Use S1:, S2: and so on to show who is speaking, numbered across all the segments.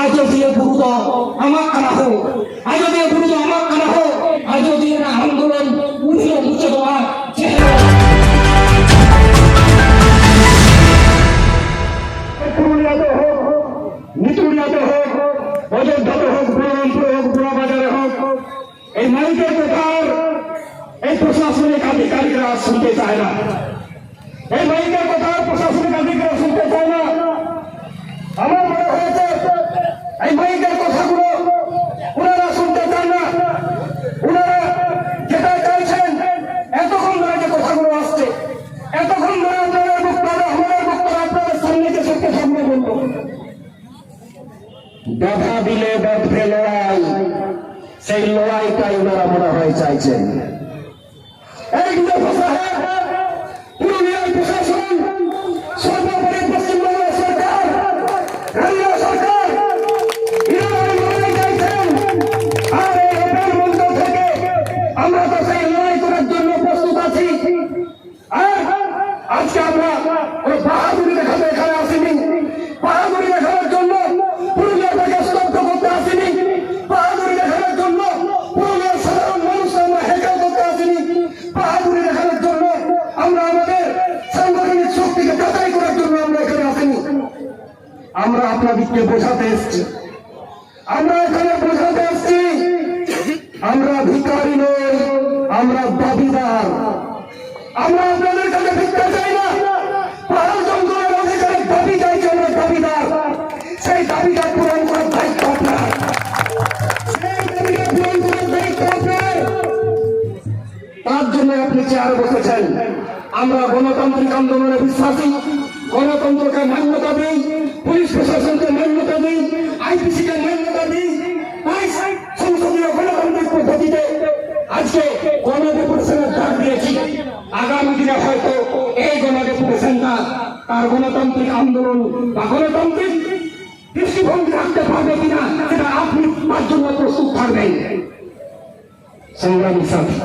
S1: আজও পুরুত আমার কানা হোক, আজও পুরুত আমার কানা হোক, আজও আন্দোলন উঠিয়ে মুছে দেওয়া পুরুলিয়াতে হোক, নিতুলিয়াতে হোক, অযোধ্যাতে হোক, বুড়ারামপুরে হোক, বুড়াবাজারে হোক, এই মাইকের কথার এই প্রশাসনিক আধিকারিকরা শুনতে চায় না। এই মাইকের কথা প্রশাসনিক আধিকারিকরা শুনতে চায় না। আমার মনে হয়েছে এই মাইকের কথাগুলো ওনারা শুনতে চান না। ওনারা যেটা চাইছেন, এতক্ষণ ধরে যে কথাগুলো আসছে, এতক্ষণ ধরে আপনাদের বক্তব্য, আমাদের বক্তব্য আপনাদের সামনে যে সত্য সামনে বলব, বাধা দিলে বাঁধবে লড়াই, সেই লড়াইটাই ওনারা মনে হয় চাইছেন। এই পুরুলিয়ার প্রশাসন, সর্বোপরি পশ্চিমবঙ্গ সরকার, রাজ্য সরকার লড়াই চাইছেন। আর এই ওপেন মঞ্চ থেকে আমরা তো সেই লড়াই করার জন্য প্রস্তুত আছি। আর আজকে আমরা ওই বাহাদুরি দেখাতে এখানে আসিনি, বাহাদুরি দেখানোর জন্য পুরুলিয়াটাকে স্তব্ধ করতে আসিনি, বাহাদুরি দেখানোর জন্য পুরুলিয়ার সাধারণ মানুষকে আমরা হেঁকেও করতে আসিনি, বাহাদুরি দেখানোর জন্য আমরা আমাদের সাংগঠনিক শক্তিকে যাচাই করার জন্য আমরা এখানে আসিনি। আমরা আপনাদেরকে বোঝাতে এসছি, আমরা এখানে বোঝাতে এসছি আমরা ভিখারি নই, আমরা দাবিদার। আমরা আপনাদের কাছে ভিক্ষা চাই না, পাহাড় জঙ্গলের অধিকারের দাবি চাইছি, আমরা দাবিদার। সেই দাবিটা পূরণ করার দায়িত্ব আপনার, সেই দাবিটা পূরণ করার দায়িত্ব আপনার। তার জন্য আপনি চেয়ারে বসেছেন। আমরা গণতান্ত্রিক আন্দোলনে বিশ্বাসী, গণতন্ত্রকে মান্যতা দিই, পুলিশ প্রশাসনকে মান্যতা দিই, আইপিসিকে মান্যতা দিই। তাই সংসদীয় গণতান্ত্রিক পদ্ধতিতে আজকে গণডেপুটেশনের ডাক দিয়েছি। আগামী দিনে হয়তো এই গণডেপুটেশনটা তার গণতান্ত্রিক আন্দোলন বা গণতান্ত্রিক দৃষ্টিভঙ্গি রাখতে পারবে কিনা, সেটা আপনি তার জন্য প্রস্তুত থাকবেন। সংগ্রামী সাথী,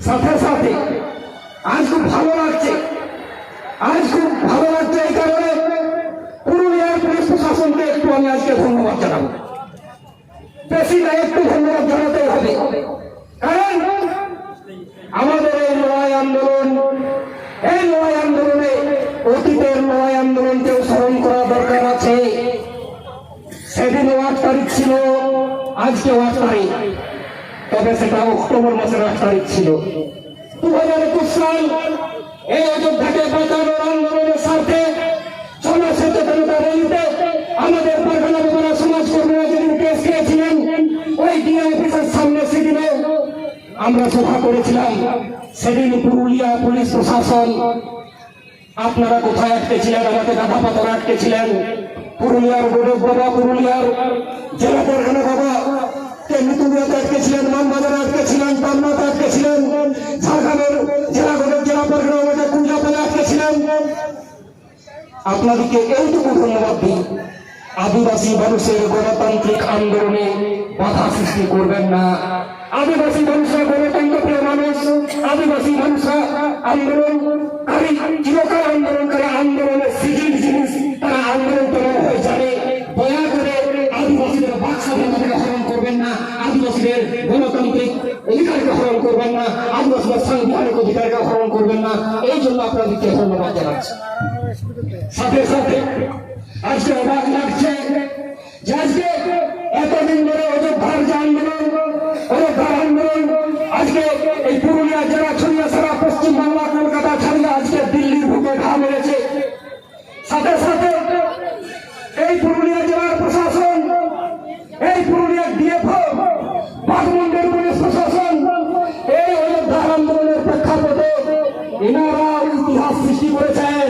S1: সাথে সাথে আজ খুব ভালো লাগছে, আজ খুব ভালো লাগছে এই কারণে পুরুলিয়ার পুলিশ প্রশাসনকে একটু আমি আজকে ধন্যবাদ জানাবো। বেশি না, একটু ধন্যবাদ জানাতে হবে। কারণ আমাদের এই লড়াই আন্দোলন, এই লড়াই আন্দোলনে অতীতের লড়াই আন্দোলনকেও স্মরণ করা দরকার আছে। সেদিনও 8 তারিখ ছিল, আজকেও 8 তারিখ, তবে সেটা অক্টোবর মাসের 8 তারিখ ছিল। 2021 সাল এই অযোধ্যাকে বাঁচানোর আন্দোলনের স্বার্থে জনসচেতনতা র্যালিতে আমাদের পারগানা বাবারা সমাজকর্মীরা যেদিন কেস খেয়েছিলেন, ওই ডিএ অফিসের সামনে সেদিনে আমরা সভা করেছিলাম। সেদিন পুরুলিয়া পুলিশ প্রশাসন আপনারা কোথায় আটকেছিলেন? আমাকে গাধা পাথরে আটকেছিলেন। পুরুলিয়ার গৌরব বাবা, পুরুলিয়ার জেলা পারগানা বাবা নিতুলিয়াতে আটকেছিলেন, মানবাজারে আটকেছিলেন, পাবনাতে আটকেছিলেন, ঝাড়গ্রামের জেলা পারগানা আমাদের কুঞ্জাপালে আটকেছিলেন। আপনাদেরকে এইটুকু ধন্যবাদ দিই, আদিবাসী মানুষের গণতান্ত্রিক আন্দোলনে বাধা সৃষ্টি করবেন না। আদিবাসী মানুষরা গণতন্ত্রপ্রিয় মানুষ, আদিবাসী মানুষরা আন্দোলনকারী, চিরকাল আন্দোলনকারী, আন্দোলনের সিজিল জিনিস, তারা আন্দোলন করার হয়ে যাবে। দয়া করে আদিবাসীদের বাক স্বাধীনতাকে হরণ করবেন না, আদিবাসীদের গণতান্ত্রিক অধিকারকে হরণ করবেন না, আদিবাসীদের সাংবিধানিক অধিকারকে হরণ করবেন না। এই জন্য আপনাদেরকে ধন্যবাদ জানাচ্ছি। সাথে সাথে আজকে অবাক লাগছে যে আজকে এতদিন ধরে অযোধ্যার যে আন্দোলন, অযোধ্যার আন্দোলন আজকে এই পুরুলিয়া জেলা ছড়িয়ে সারা পশ্চিমবাংলা, কলকাতা ছাড়িয়ে আজকে দিল্লির বুকে ঘা মেরেছে। সাথে সাথে এই পুরুলিয়া জেলার প্রশাসন, এই পুরুলিয়ার ডিএফও, বাগমুন্ডের পুলিশ প্রশাসন এই অযোধ্যার আন্দোলনের প্রেক্ষাপটে এনারা ইতিহাস সৃষ্টি করেছেন,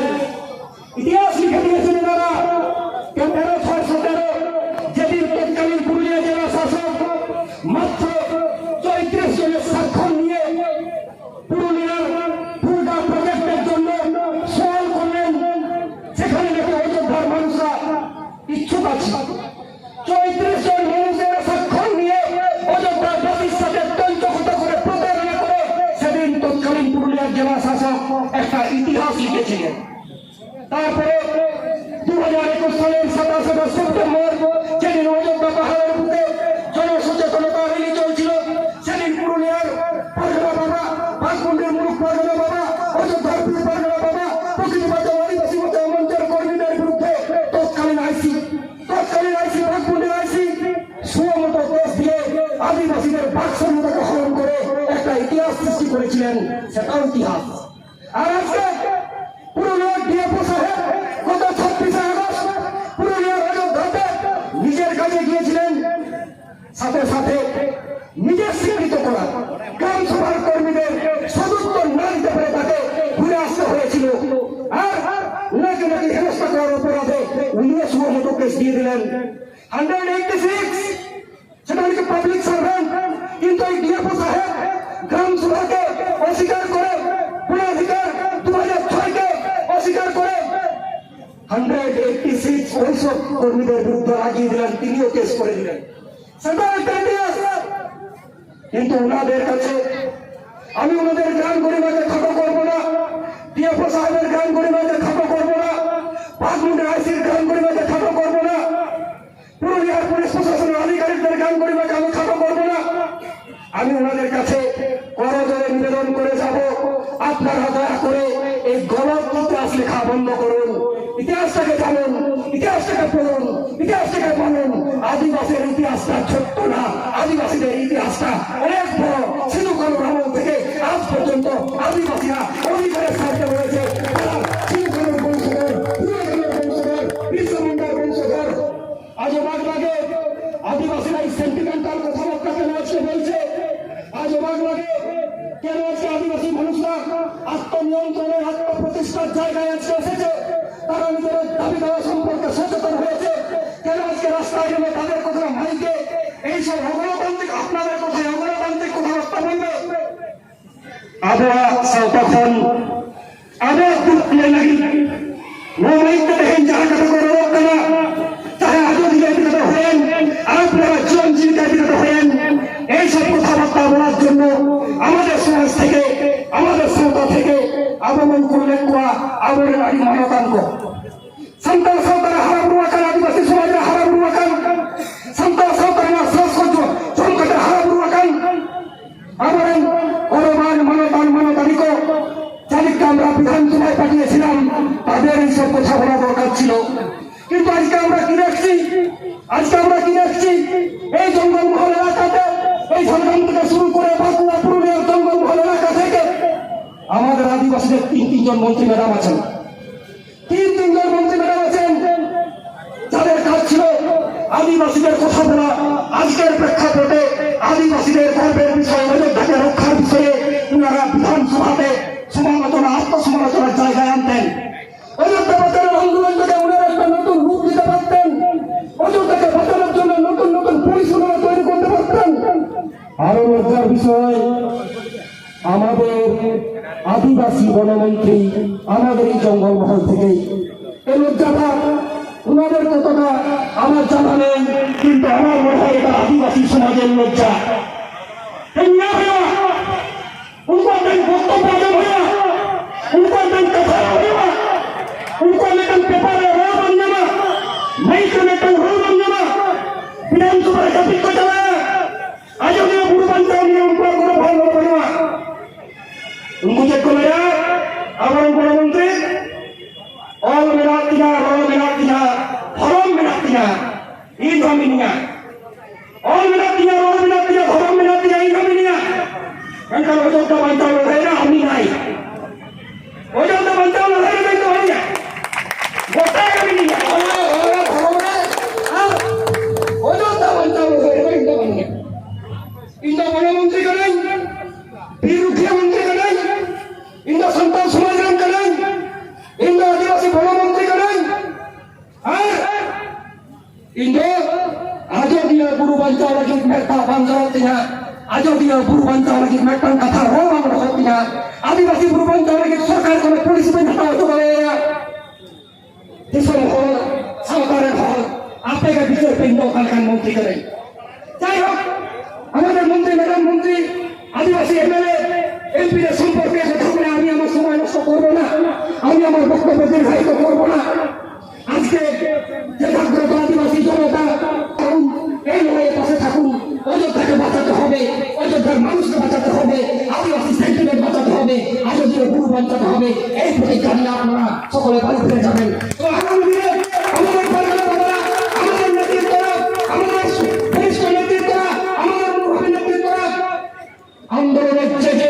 S1: ইতিহাস লিখে দিয়েছেন এনারা। 13/6/17 যেদিন তৎকালীন পুরুলিয়া জেলা শাসক মাত্র 34 জনের স্বাক্ষর নিয়ে পুরুলিয়ার পূর্ণা প্রজেক্টের জন্য সওয়াল করলেন, সেখানে নাকি অযোধ্যার মানুষরা ইচ্ছুক আছে। 34 জন মানুষের স্বাক্ষর নিয়ে অযোধ্যার বাসীর সাথে তঞ্চকত করে প্রতারণা করে সেদিন তৎকালীন পুরুলিয়ার জেলা শাসক একটা ইতিহাস লিখেছিলেন। তারপরে 2021 সালের 27 সেপ্টেম্বর সৃষ্টি করেছিলেন, সেটাও ইতিহাস। আর আজকে পুরুলিয়ার ডিএফও সাহেব গত 26শে আগস্ট পুরুলিয়ার অযোধ্যাতে নিজের কাজে গিয়েছিলেন, সাথে সাথে নিজের স্বীকৃত করা গ্রাম সভার কর্মীদের সদুত্তর না দিতে পেরে তাকে ঘুরে আসতে হয়েছিল। আর নাকি নাকি হেনস্থা করার অপরাধে উনিও সুমতো কেস দিয়ে দিলেন 186, সেটা হচ্ছে পাবলিক সার্ভেন্ট। কিন্তু এই ডিএফও সাহেব গ্রাম সভাকে অস্বীকার করে, পুনরাধিকার 2006-কে অস্বীকার করে 186 ওইসব কর্মীদের বিরুদ্ধে লাগিয়ে দিলেন, তিনিও কেস করে দিলেন। সেটা একটা ইতিহাস। কিন্তু ওনাদের কাছে আমি ওনাদের গান গরিমাকে খাটো করবো না, ডিএফও সাহেবের গান গরিমাকে খাটো করবো না, বাগমুন্ডের আইসির গান গরিমাকে খাটো করবো না, পুরুলিয়ার পুলিশ প্রশাসনের আধিকারিকদের গান গরিমাকে আমি খাটো করবো না। আমি ওনাদের কাছে করজোরে নিবেদন করে যাব, আপনারা দয়া করে এই গলত ইতিহাস লেখা বন্ধ করুন, ইতিহাসটাকে জানুন, ইতিহাসটাকে পড়ুন, ইতিহাসটাকে মানুন। আদিবাসীর ইতিহাসটা ছোট্ট না, আদিবাসীদের ইতিহাসটা অনেক বড়। সিধু কানুর আমল থেকে আজ পর্যন্ত আদিবাসীরা অধিকারের স্বার্থে রয়েছে। সিধু কানুর বংশধর, বিরসা মুন্ডার বংশধর। আজও বাগবাগে আদিবাসীরা এই সেন্টিমেন্টাল কথাবার্তা কেন আজকে বলছে? আজও বাগবাগে কেন আজকে আদিবাসী মানুষরা আত্মনিয়ন্ত্রণের, আত্মপ্রতিষ্ঠার জায়গায় আজকে এসেছে? তারা নিজেদের দাবি দেওয়া সম্পর্কে সচেতন হয়েছে। কেন আজকে রাস্তায় গেলে তাদের কথা মাইকে এইসব অগণতান্ত্রিক, আপনাদের কথায় অগণতান্ত্রিক কথাবার্তা বলবে? আবহাওয়া তখন আবার দিয়ে লাগি মোবাইলটা দেখেন যারা কথা করে রোগ না, তারা আজও দিকে বিগত হয়েন, আপনারা জীবন জীবিকা বিগত হয়েন। এইসব কথাবার্তা বলার জন্য আমাদের সমাজ থেকে, আমাদের সরকার থেকে আগমন করলেন আবরের বাড়ি মহাকাঙ্ক সান্তাল সাঁওতারা হারা বুড়াকান, আদিবাসী সমাজের হারা বুড়াকান, সান্তাল সাঁওতারা সংস্কৃত সংকটের হারা বুড়াকান আবরেন অরবান মানতানিক যাদেরকে আমরা বিধানসভায় পাঠিয়েছিলাম, তাদের এইসব কথা বলা দরকার ছিল। কিন্তু আজকে আমরা কি দেখছি? আজকে আমরা কি দেখছি? এই জঙ্গলমহল এলাকাতে, এই ঝাড়গ্রাম থেকে শুরু করে বাঁকুড়া, পুরুলিয়ার জঙ্গলমহল এলাকা থেকে আমাদের আদিবাসীদের তিনজন মন্ত্রী ম্যাডাম আছেন, তিনজন মন্ত্রী ম্যাডাম আছেন যাদের কাজ ছিল আদিবাসীদের কথা বলা। আজকের প্রেক্ষাপটে আদিবাসীদের গর্বের বিষয় অযোধ্যাকে রক্ষার বিষয়ে ওনারা বিধানসভাতে সমালোচনা, আত্মসমালোচনার জায়গায় আনতেন। অযোধ্যা বাঁচানোর আন্দোলন থেকে ওনারা একটা নতুন রূপ দিতে পারতেন, অযোধ্যাকে বাঁচানোর জন্য নতুন নতুন পরিষেবা তৈরি করতে পারতেন। আরো লজ্জার বিষয়, আমাদের আদিবাসী বনমন্ত্রী আমাদের এই জঙ্গলমহল থেকে, এই লজ্জাটা ওনাদের কতটা আমার জানা নেই, কিন্তু আমার মনে হয় এটা আদিবাসী সমাজের লজ্জা। उनको दिन वक्तों पर भैया, उनको दिन कथा होगा, उनको लेकिन पेपर हो बनने में, नहीं तो लेकिन हो बनने में, विधानसभा का पिक्चर चलाया, आज उन्हें बुढ़ बनता है, उनको गुरु भाई हो बनवा, उनको चेक कर लिया, अब उनको मंत्री, all मिलातिया, धर्म मिलातिया, ये जमीनिया, all मिलातिया, धर्म मिलातिया, ये जमीनिया Angkat wajah bantal lehera kami naik. Wajah bantal lehera itu hanya. Bota kami ni. Orang wajah bantal lehera itu hanya. Indah mana menteri kalian? Birukya menteri kalian? Indah santan semajan kalian? Indah adivasi mana menteri kalian? Indah aja dia guru bantal lagi mereka bantal tinggal. আজও বুড়ো বাঞ্চা নাকি মেট্টান কথা রোগ আমরা হতি না, আদিবাসী বুড়ো বাঞ্চা নাকি সরকার কোনো পুলিশ বেঁধে হতে পারে দেশের হল, সরকারের হল, আপনাকে বিচার কেন্দ্র ওখানকার মন্ত্রী করেন। যাই হোক, আমাদের মন্ত্রী, ম্যাডাম মন্ত্রী, আদিবাসী এমএলএ এমপিদের সম্পর্কে কথা বলে আমি আমার সময় নষ্ট করবো না, আমি আমার বক্তব্য দীর্ঘায়িত করবো না। আজকে যে জাগ্রত আদিবাসী জনতা এই লড়াইয়ের পাশে থাকুন। অযোধ্যাকে বাঁচাতে হবে, অযোধ্যার মানুষকে বাঁচাতে হবে, আদিবাসী সেন্টিমেন্ট বাঁচাতে হবে, আদিবাসীর গুরু বাঁচাতে হবে। এই প্রতিজ্ঞা নিয়ে আপনারা সকলে বাড়ি ফিরে যাবেন। তো আগামী দিনে আমাদের পরিকল্পনা, আমাদের নেতৃত্বরা, আমাদের বরিষ্ঠ নেতৃত্বরা, আমাদের মুরব্বী নেতৃত্বরা আন্দোলনের যে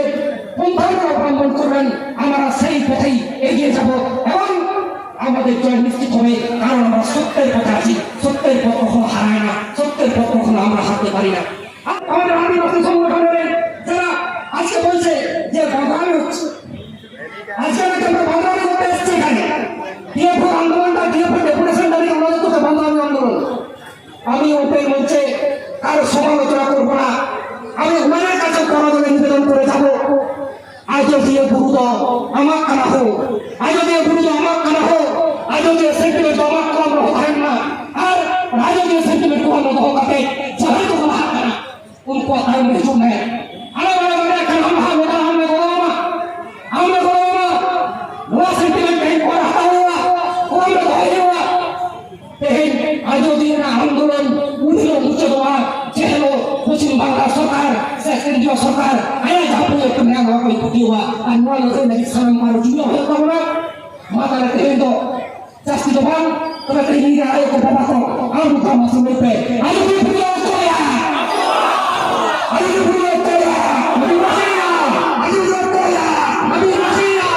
S1: পথ কখনো হারায় না, সত্যের পথ কখনো আমরা হারতে পারি না। আমাদের আদিবাসী সংগঠনের যারা আজকে বলছে যে বদনামি হচ্ছে, আজকে নাকি আমরা বদনামি করতে এসেছি এখানে, ডিএফও আন্দোলনটা ডিএফও ডেপুটেশনটা নিয়ে আমাদের তো বদনামি আন্দোলন। আমি ওপেন মঞ্চে কারো সমালোচনা করবো না, আমি ওনার কাছে পরাজয় নিবেদন করে যাব। আজও দিয়ে গুরুদ আমার কানা হোক, আজও দিয়ে গুরুদ আমার কানা হোক, আজও দিয়ে সেন্টিমেন্ট আমার কম होता না। আর আজও দিয়ে সেন্টিমেন্ট को हम लोगों का जहाँ तो हम हाथ करना उनको हम में जो मैं अलग अलग अलग कर हम हाथ होता हमने गोमा वो सेंटिमेंट कहीं पर आता हुआ कोई तो है हुआ लेकिन आजो दिन आंदोलन उठलो ऊंचे हुआ चलो पश्चिम बंगाल सरकार केंद्रीय सरकार आया जापू तुमने आगे कोई कुटी हुआ अनुवाद से नहीं समय मारो जुआ होता हुआ माता रहते हैं तो जास्ती तो बang kalau tinggi ayo ke bawah kok kamu tak masuk DP ayo di pulau saya ayo di pulau saya ayo masih ya ayo di pulau saya ayo masih ya